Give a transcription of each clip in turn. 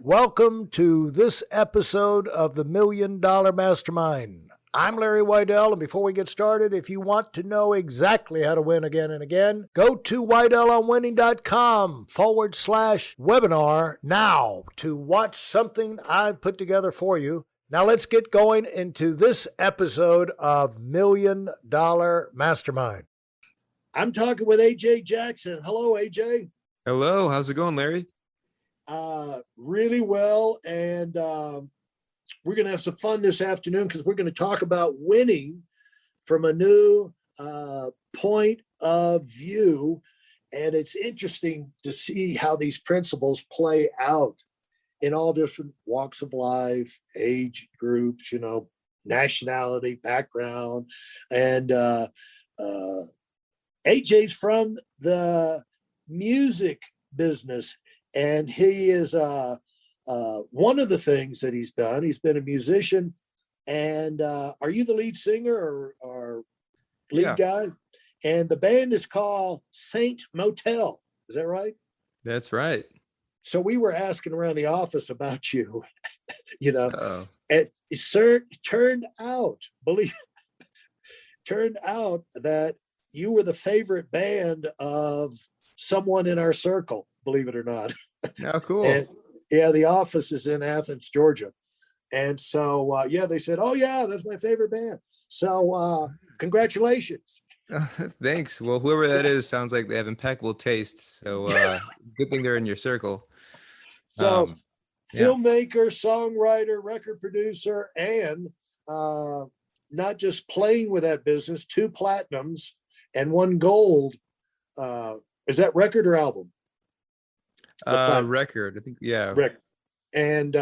Welcome to this episode of the $1 Million Mastermind. I'm Larry Weidel, and before we get started, if you want to know exactly how to win again and again, go to weidelonwinning.com/webinar now to watch something I've put together for you. Now let's get going into this episode of $1 Million Mastermind. I'm talking with AJ Jackson. Hello, AJ. Hello, how's it going, Larry? Really well, and we're going to have some fun this afternoon because we're going to talk about winning from a new point of view. And it's interesting to see how these principles play out in all different walks of life, age groups, nationality, background. And AJ's from the music business, and he is one of the things that he's done. He's been a musician. And are you the lead singer or lead guy? And the band is called Saint Motel. Is that right? That's right. So we were asking around the office about you, Uh-oh. and it turned out that you were the favorite band of someone in our circle, believe it or not. Oh, cool. And, the office is in Athens, Georgia. And so, they said, oh, yeah, that's my favorite band. So congratulations. Thanks. Well, whoever that is sounds like they have impeccable taste. So good thing they're in your circle. So filmmaker, songwriter, record producer, and not just playing with that business, 2 platinums and 1 gold. Is that record or album? Record, I think. Yeah. Record. And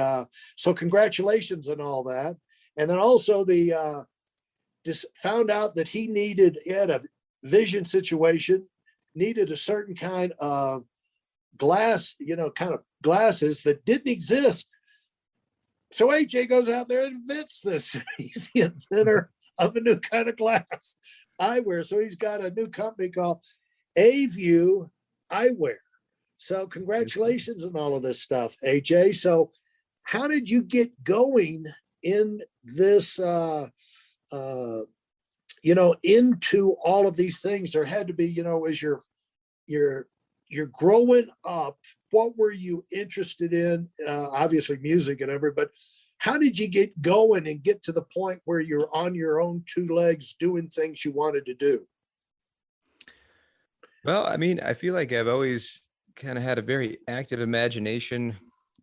so congratulations on all that. And then also just found out that he had a vision situation, needed a certain kind of glass, kind of glasses that didn't exist. So AJ goes out there and invents this. He's the inventor of a new kind of glass, eyewear. So he's got a new company called Aview Eyewear. So congratulations on all of this stuff, AJ. So how did you get going in this, into all of these things? There had to be, as you're growing up, what were you interested in? Obviously music and everything, but how did you get going and get to the point where you're on your own 2 legs doing things you wanted to do? Well, I mean, I feel like I've always kind of had a very active imagination,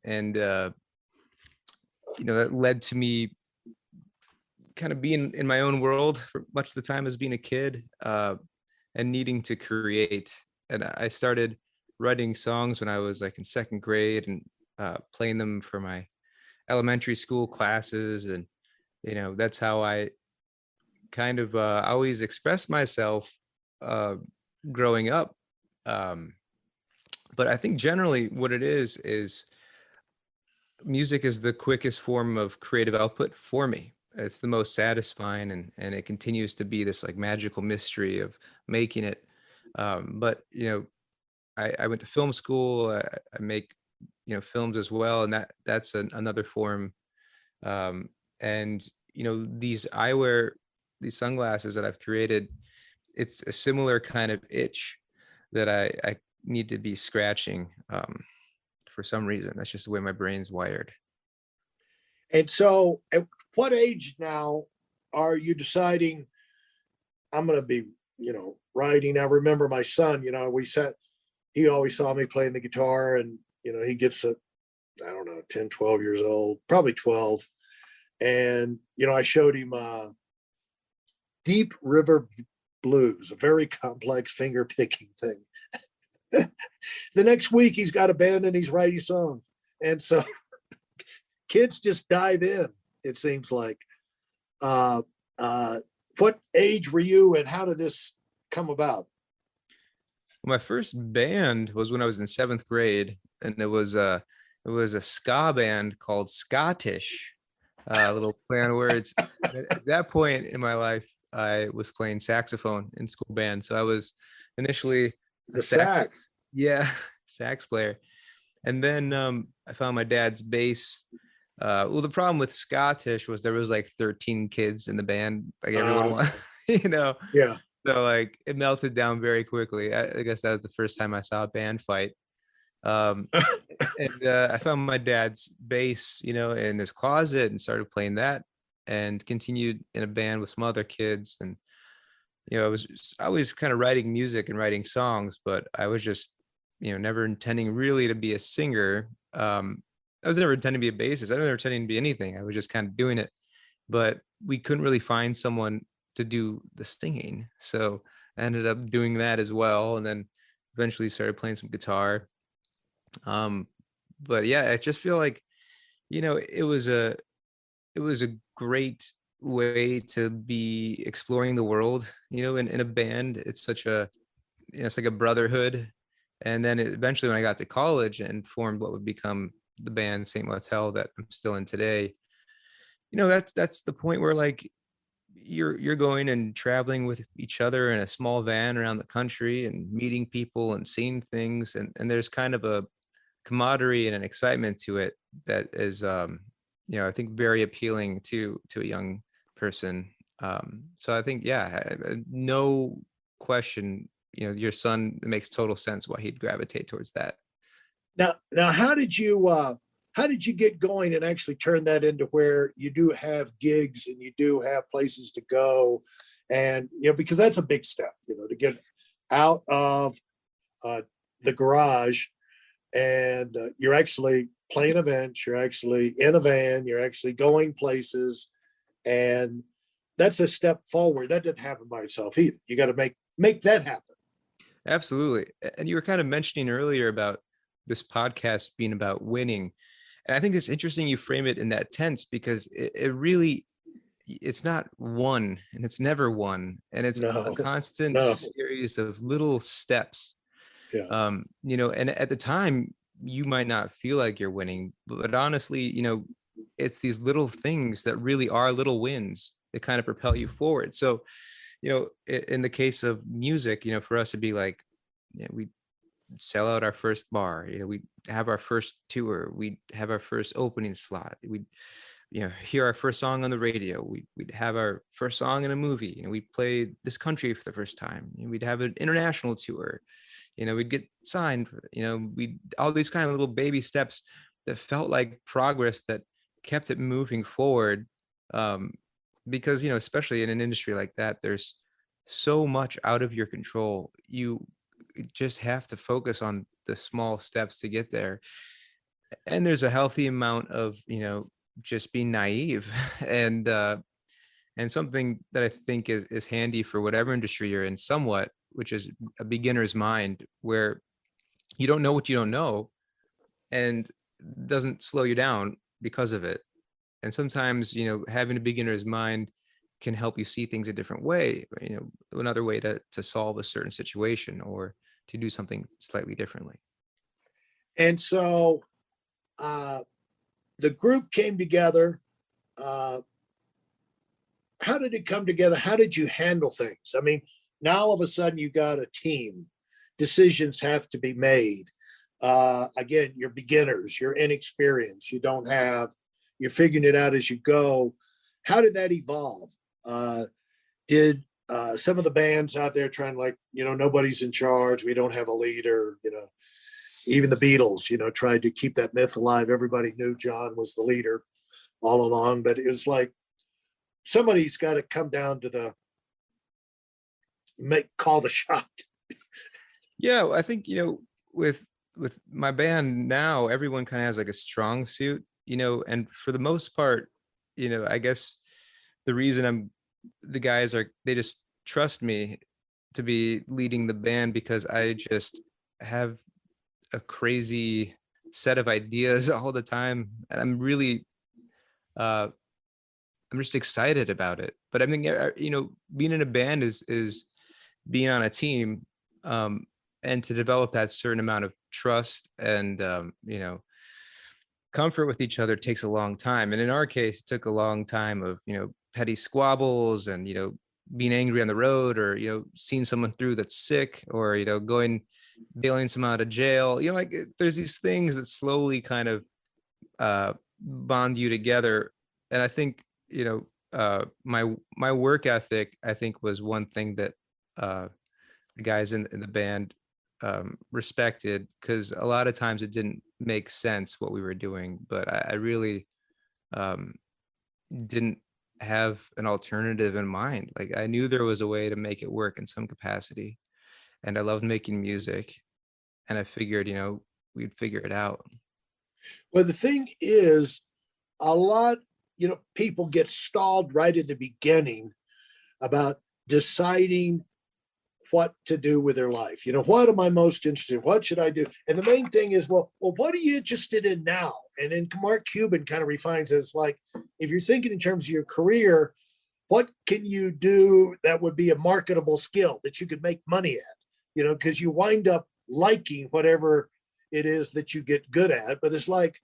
and that led to me kind of being in my own world for much of the time as being a kid, and needing to create. And I started writing songs when I was like in 2nd grade, and playing them for my elementary school classes. And that's how I kind of always expressed myself growing up. But I think generally what it is music is the quickest form of creative output for me. It's the most satisfying, and it continues to be this like magical mystery of making it. But I went to film school. I make films as well, and that's another form. And these eyewear, these sunglasses that I've created, it's a similar kind of itch that I need to be scratching for some reason. That's just the way my brain's wired. And so at what age now are you deciding I'm going to be, writing? I remember my son, he always saw me playing the guitar, and, he gets 10, 12 years old, probably 12. And, I showed him Deep River Blues, a very complex finger picking thing. The next week he's got a band and he's writing songs. And so kids just dive in, it seems like. What age were you, and how did this come about? My first band was when I was in 7th grade, and it was a ska band called Scottish. A little play on words. At that point in my life, I was playing saxophone in school band. So I was initially the sax. Yeah, sax player. And then I found my dad's bass. Well, the problem with Scottish was there was like 13 kids in the band, like everyone Uh, wanted, you know. yeah. So like it melted down very quickly. I guess that was the first time I saw a band fight. Um, and I found my dad's bass, in his closet and started playing that, and continued in a band with some other kids. And I was always kind of writing music and writing songs, but I was just never intending really to be a singer. I was never intending to be a bassist. I was never intending to be anything. I was just kind of doing it, but we couldn't really find someone to do the singing, so I ended up doing that as well, and then eventually started playing some guitar. um but yeah, I just feel like it was a great way to be exploring the world, in a band. It's such a, it's like a brotherhood. And then eventually when I got to college and formed what would become the band Saint Motel that I'm still in today, that's the point where like you're going and traveling with each other in a small van around the country and meeting people and seeing things, and there's kind of a camaraderie and an excitement to it that is I think very appealing to a young person. So I think, yeah, no question, your son, it makes total sense why he'd gravitate towards that. Now, how did you get going and actually turn that into where you do have gigs and you do have places to go, and because that's a big step, to get out of the garage, and you're actually playing events, you're actually in a van, you're actually going places, and that's a step forward. That didn't happen by itself either. You got to make that happen. Absolutely. And you were kind of mentioning earlier about this podcast being about winning. And I think it's interesting you frame it in that tense, because it really, it's not one, and it's never one. And it's a No, constant no, series of little steps. yeah, And at the time you might not feel like you're winning, but honestly, it's these little things that really are little wins that kind of propel you forward. So, in the case of music, for us to be like, we sell out our first bar, we have our first tour, we have our first opening slot, we hear our first song on the radio, we'd have our first song in a movie, we play this country for the first time, we'd have an international tour, we'd get signed, we all these kind of little baby steps that felt like progress that kept it moving forward. Because especially in an industry like that, there's so much out of your control. You just have to focus on the small steps to get there, and there's a healthy amount of just being naive and something that I think is handy for whatever industry you're in somewhat, which is a beginner's mind, where you don't know what you don't know, and doesn't slow you down because of it. And sometimes having a beginner's mind can help you see things a different way, another way to solve a certain situation or to do something slightly differently. and so uh, the group came together. Uh, how did it come together? How did you handle things? I mean, now all of a sudden you got a team. Decisions have to be made. Again, you're beginners, you're inexperienced, you're figuring it out as you go. How did that evolve? Did some of the bands out there trying like, nobody's in charge, we don't have a leader, even the Beatles, tried to keep that myth alive. Everybody knew John was the leader all along, but it was like somebody's got to come down to call the shot. Yeah, I think with my band now, everyone kind of has like a strong suit, and for the most part, I guess the reason the guys they just trust me to be leading the band, because I just have a crazy set of ideas all the time, and uh I'm just excited about it. But I mean, being in a band is being on a team, um and to develop that certain amount of trust and comfort with each other takes a long time. And in our case, it took a long time of petty squabbles and being angry on the road, or seeing someone through that's sick, or going bailing someone out of jail. You know, like there's these things that slowly kind of bond you together. And I think, you know, my work ethic, I think, was one thing that the guys in the band respected, because a lot of times it didn't make sense what we were doing, but I really um, didn't have an alternative in mind. Like I knew there was a way to make it work in some capacity, and I loved making music, and I figured, you know, we'd figure it out. Well, the thing is, a lot, people get stalled right at the beginning about deciding what to do with their life. What am I most interested in? What should I do? And the main thing is, well, what are you interested in now? And then Mark Cuban kind of refines it as like, if you're thinking in terms of your career, what can you do that would be a marketable skill that you could make money at? Because you wind up liking whatever it is that you get good at. But it's like,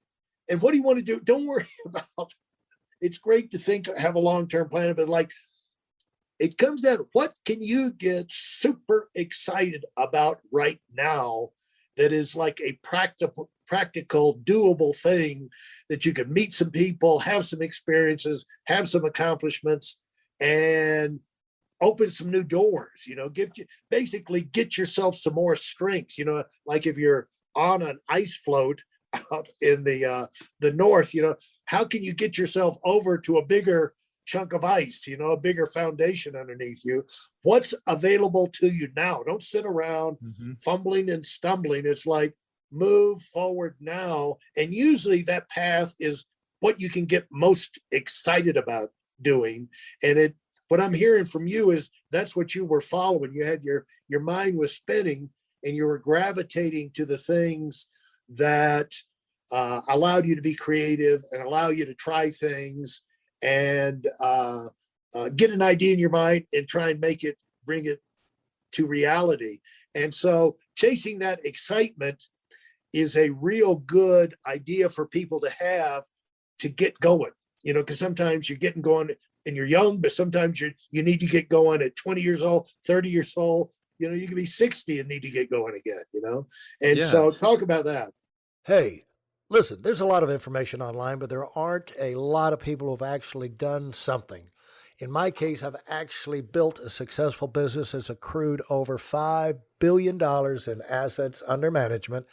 and what do you want to do? Don't worry about. It's great to think, have a long-term plan, but like, it comes down, what can you get super excited about right now that is like a practical, doable thing that you can meet some people, have some experiences, have some accomplishments, and open some new doors, basically get yourself some more strengths, like if you're on an ice float out in the north, how can you get yourself over to a bigger chunk of ice, a bigger foundation underneath you? What's available to you now? Don't sit around fumbling and stumbling. It's like, move forward now. And usually that path is what you can get most excited about doing. And what I'm hearing from you is that's what you were following. You had your mind was spinning, and you were gravitating to the things that allowed you to be creative and allow you to try things and get an idea in your mind and try and bring it to reality. And so chasing that excitement is a real good idea for people to have to get going, because sometimes you're getting going and you're young, but sometimes you need to get going at 20 years old, 30 years old. You can be 60 and need to get going again, And Yeah. so talk about that. Hey, listen, there's a lot of information online, but there aren't a lot of people who've actually done something. In my case, I've actually built a successful business that's accrued over $5 billion in assets under management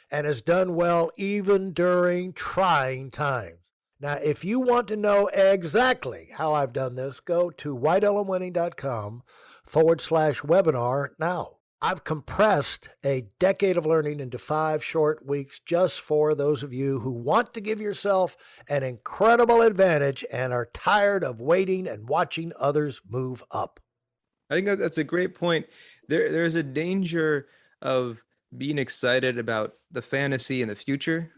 and has done well even during trying times. Now, if you want to know exactly how I've done this, go to whitelmwinning.com/webinar now. I've compressed a decade of learning into 5 short weeks just for those of you who want to give yourself an incredible advantage and are tired of waiting and watching others move up. I think that's a great point. There's a danger of being excited about the fantasy in the future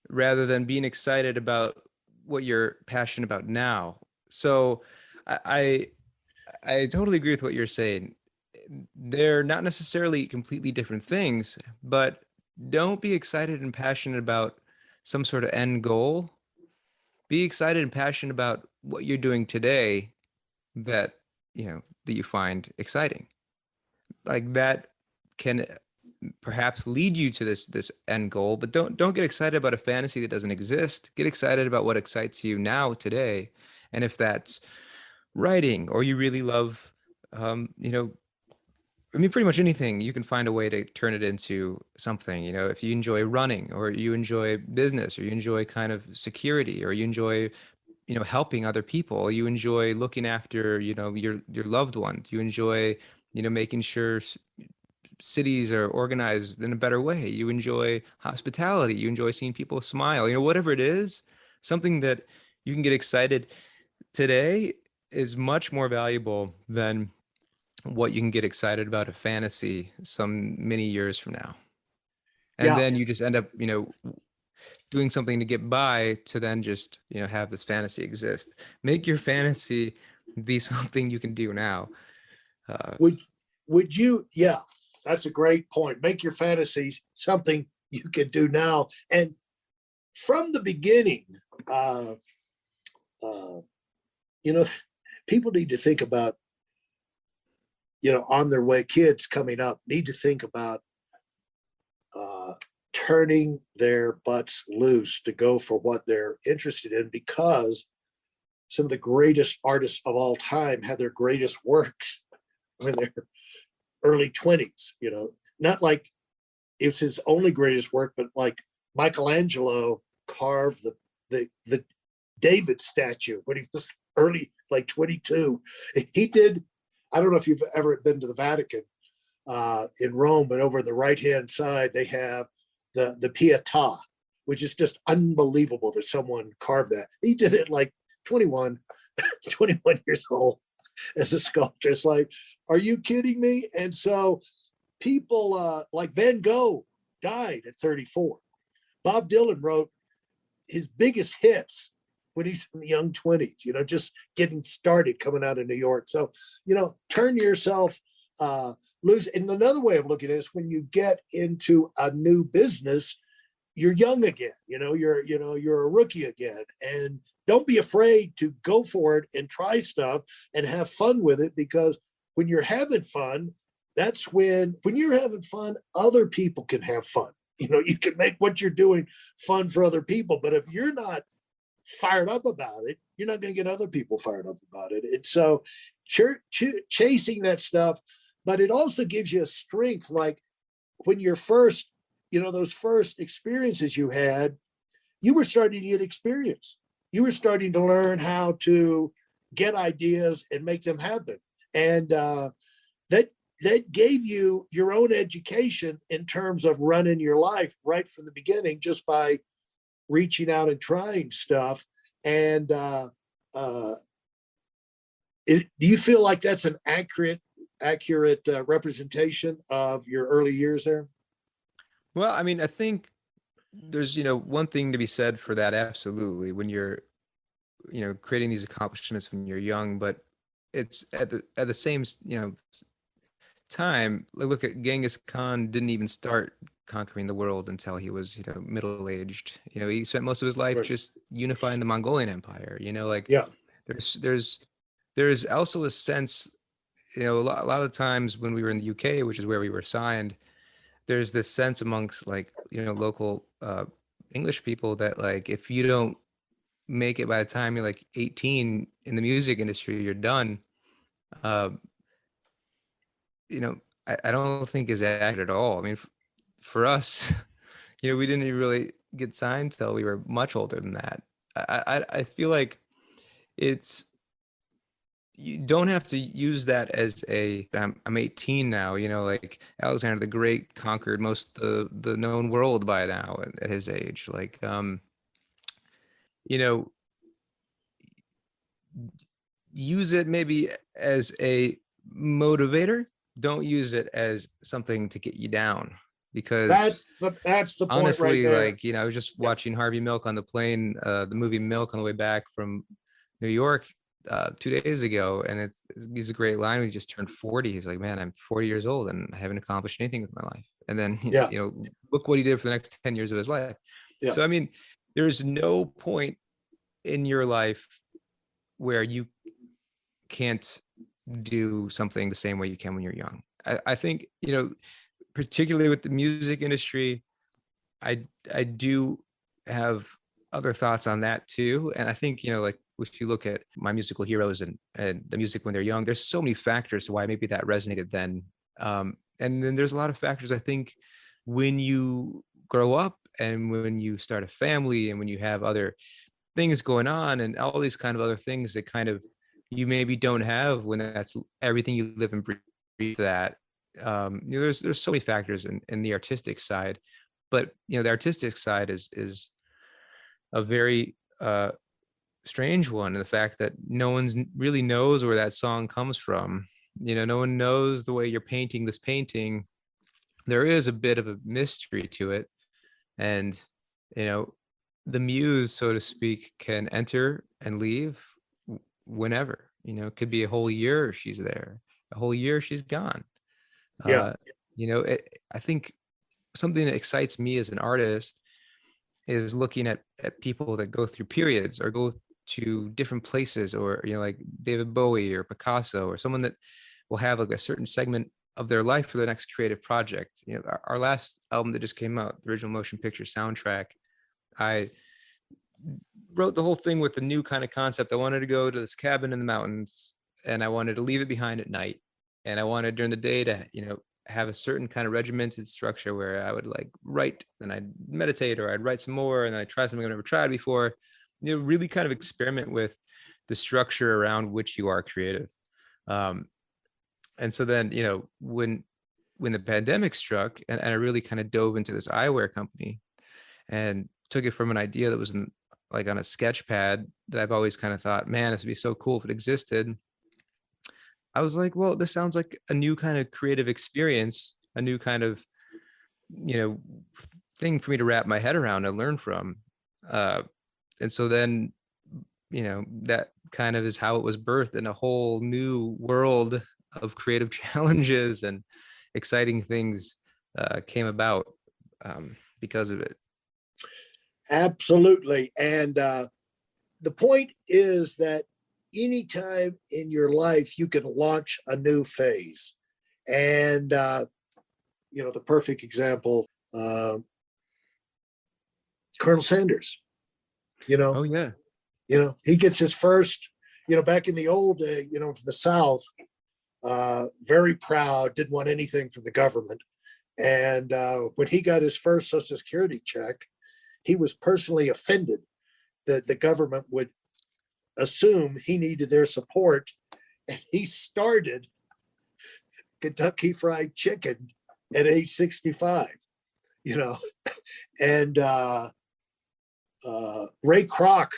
rather than being excited about what you're passionate about now. So I totally agree with what you're saying. They're not necessarily completely different things, but don't be excited and passionate about some sort of end goal. Be excited and passionate about what you're doing today that, that you find exciting. Like that can perhaps lead you to this end goal, but don't get excited about a fantasy that doesn't exist. Get excited about what excites you now today. And if that's writing, or you really love pretty much anything, you can find a way to turn it into something. If you enjoy running, or you enjoy business, or you enjoy kind of security, or you enjoy, helping other people, you enjoy looking after, your loved ones, you enjoy, making sure cities are organized in a better way, you enjoy hospitality, you enjoy seeing people smile, whatever it is, something that you can get excited today is much more valuable than what you can get excited about a fantasy some many years from now. And then you just end up, doing something to get by to then just, have this fantasy exist. Make your fantasy be something you can do now. Would you? Yeah, that's a great point. Make your fantasies something you can do now. And from the beginning, people need to think about, on their way, kids coming up need to think about turning their butts loose to go for what they're interested in, because some of the greatest artists of all time had their greatest works when they're early 20s, not like it's his only greatest work, but like Michelangelo carved the David statue when he was early, like 22. He did, I don't know if you've ever been to the Vatican in Rome, but over the right-hand side, they have the Pietà, which is just unbelievable that someone carved that. He did it like 21 years old as a sculptor. It's like, are you kidding me? And so people like Van Gogh died at 34. Bob Dylan wrote his biggest hits when he's in the young 20s, just getting started coming out of New York. So, turn yourself loose. And another way of looking at it is when you get into a new business, you're young again, you're a rookie again. And don't be afraid to go for it and try stuff and have fun with it, because when you're having fun, that's when you're having fun, other people can have fun. You can make what you're doing fun for other people, but if you're not fired up about it, you're not going to get other people fired up about it. And so chasing that stuff, but it also gives you a strength. Like when you're first, those first experiences you had, you were starting to get experience. You were starting to learn how to get ideas and make them happen. And that gave you your own education in terms of running your life right from the beginning, just by reaching out and trying stuff. And do you feel like that's an accurate representation of your early years there? Well, I mean, I think there's, one thing to be said for that. Absolutely. When you're, creating these accomplishments when you're young, but it's at the same, time, look at Genghis Khan. Didn't even start conquering the world until he was, middle-aged. He spent most of his life Right. just unifying the Mongolian Empire. Yeah. There's also a sense, a lot of times when we were in the UK, which is where we were signed, there's this sense amongst local English people that like, if you don't make it by the time you're like 18 in the music industry, you're done. I don't think is accurate at all. I mean, for us, we didn't even really get signed till we were much older than that. I feel like you don't have to use that as I'm 18 now, like Alexander the Great conquered most of the known world by now at his age. Like, use it maybe as a motivator. Don't use it as something to get you down, because that's the point honestly, right there. like, I was just watching Harvey Milk on the plane, the movie Milk, on the way back from New York 2 days ago, and he's a great line. When he just turned 40, he's like, man, I'm 40 years old and I haven't accomplished anything with my life. And then look what he did for the next 10 years of his life. Yeah. So I mean, there's no point in your life where you can't do something the same way you can when you're young. I think, particularly with the music industry, I do have other thoughts on that too. And I think, like if you look at my musical heroes and the music when they're young, there's so many factors to why maybe that resonated then. And then there's a lot of factors, I think, when you grow up and when you start a family and when you have other things going on and all these kind of other things that kind of you maybe don't have when that's everything you live and breathe. That there's so many factors in the artistic side, but the artistic side is a very strange one, and the fact that no one really knows where that song comes from. No one knows the way you're painting this painting. There is a bit of a mystery to it, and the muse, so to speak, can enter and leave whenever. It could be a whole year she's there, a whole year she's gone. Yeah. I think something that excites me as an artist is looking at people that go through periods or go to different places, or like David Bowie or Picasso, or someone that will have like a certain segment their life for the next creative project. Our last album that just came out, the original motion picture soundtrack, I wrote the whole thing with a new kind of concept. I wanted to go to this cabin in the mountains, and I wanted to leave it behind at night. And I wanted during the day to, have a certain kind of regimented structure where I would like write, then I'd meditate, or I'd write some more, and then I'd try something I've never tried before. Really kind of experiment with the structure around which you are creative. And so then, when the pandemic struck, and I really kind of dove into this eyewear company and took it from an idea that was on a sketch pad that I've always kind of thought, man, this would be so cool if it existed. I was like, well, this sounds like a new kind of creative experience, a new kind of, thing for me to wrap my head around and learn from. And so then, that kind of is how it was birthed, in a whole new world of creative challenges and exciting things came about because of it. Absolutely. And the point is that anytime in your life you can launch a new phase. And, the perfect example, Colonel Sanders, Oh, yeah. He gets his first, back in the old day, from the South, very proud, didn't want anything from the government. And when he got his first Social Security check, he was personally offended that the government would assume he needed their support. And he started Kentucky Fried Chicken at age 65, and Ray Kroc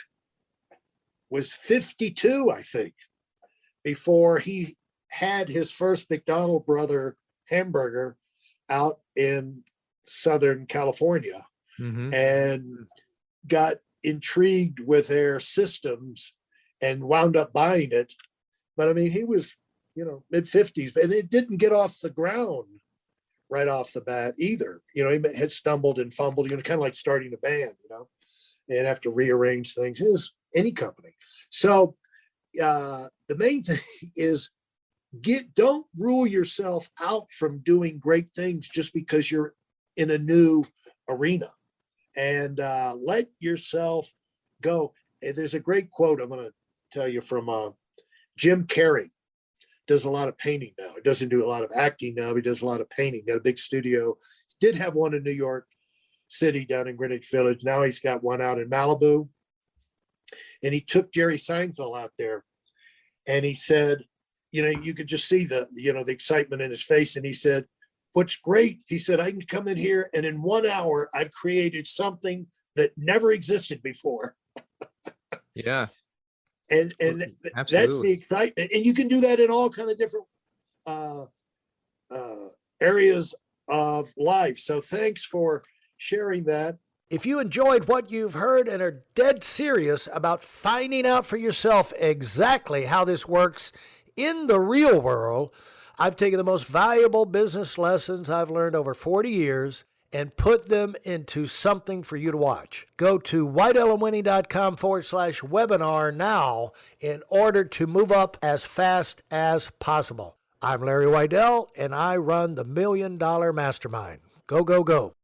was 52, I think, before he had his first McDonald brother hamburger out in Southern California, and got intrigued with their systems and wound up buying it. But I mean, he was, mid 50s, and it didn't get off the ground right off the bat either. He had stumbled and fumbled, kind of like starting a band, and have to rearrange things. It is any company. So the main thing is don't rule yourself out from doing great things just because you're in a new arena, and let yourself go. And there's a great quote I'm going to tell you from Jim Carrey. Does a lot of painting now. He doesn't do a lot of acting now. He does a lot of painting. Got a big studio. Did have one in New York City down in Greenwich Village. Now he's got one out in Malibu. And he took Jerry Seinfeld out there, and he said, you could just see the excitement in his face. And he said, what's great, he said, I can come in here and in 1 hour, I've created something that never existed before. Yeah. And that's the excitement. And you can do that in all kind of different areas of life. So thanks for sharing that. If you enjoyed what you've heard and are dead serious about finding out for yourself exactly how this works in the real world, I've taken the most valuable business lessons I've learned over 40 years and put them into something for you to watch. Go to whiteelemwinning.com/webinar now in order to move up as fast as possible. I'm Larry Weidel, and I run the $1 Million Mastermind. Go, go, go.